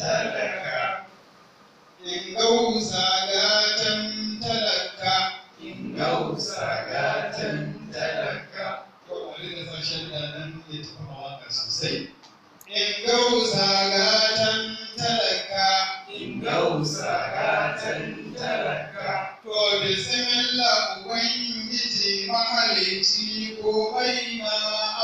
talaka. In gausa gatan talaka. In gausa gatan talaka. To wani da sashen da nan ya tafi mawaka sosai. In gausa gatan talaka. In gausa gatan talaka. To bismillah Ubangiji mahalici komai na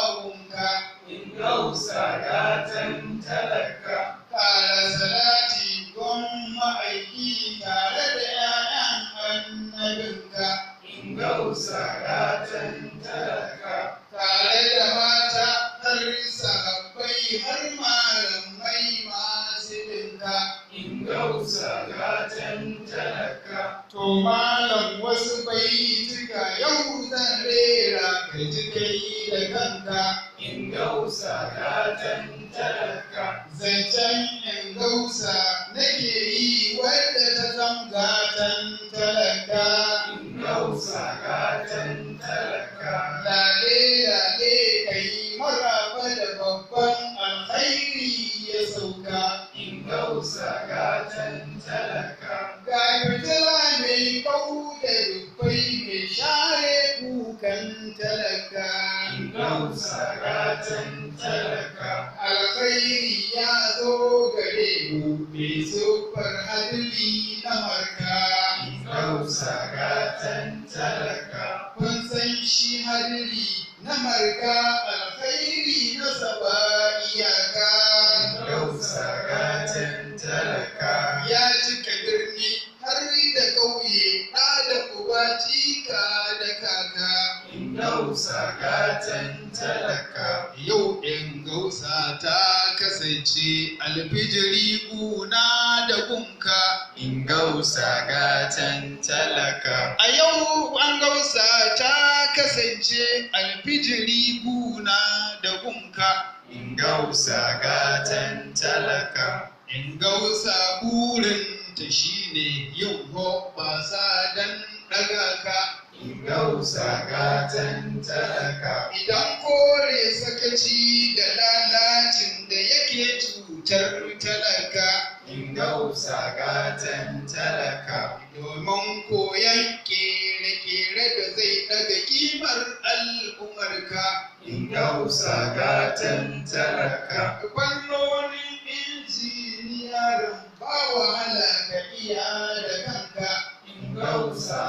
abunka. In gausa gatan talaka. Ƙara salati gon ma'aiki tare da ‘ya'yan annabinka. In gausa gatan talaka. Tare da mata har sahabbai har malamai masu binka. In gausa gatan talaka. To malam wasu baituka yau zan rera ka ji kai da kanka. In gausa gatan talaka. Zancen in gausa nake yi wadda ta zam gatan talaka. In gausa gatan talaka. Lale lale kai maraba da babban alkhairi ya sauka. In gausa gatan talaka. Ga fitila mai kau da dubbai mai share kukan talaka. In gausa gatan talaka. Alkhairi ya zo gare mu mai siffar hadiri na marka. In gausa gatan talaka. Kun san shi hadiri na marka alkhairi na saba iyaka. In gausa gatan talaka. Ya cika birni har da ƙauye ɗa da uba jika da kaka. In gausa gatan talaka. Yau in gausa ta kasance alfijiri guna da gunka. In gausa gatan talaka. A yau an gausa ta kasance alfijiri guna da gunka. In gausa gatan talaka. In gausa burin ta shine yin hoɓɓasa don ɗaga ka. In gausa gatan talaka. Idan kore sakaci da lalacin da yake cutar talaka. In gausa gatan talaka. Domin koyon kere-kere da zai ɗaga kimar al'ummarka. In gausa gatan talaka.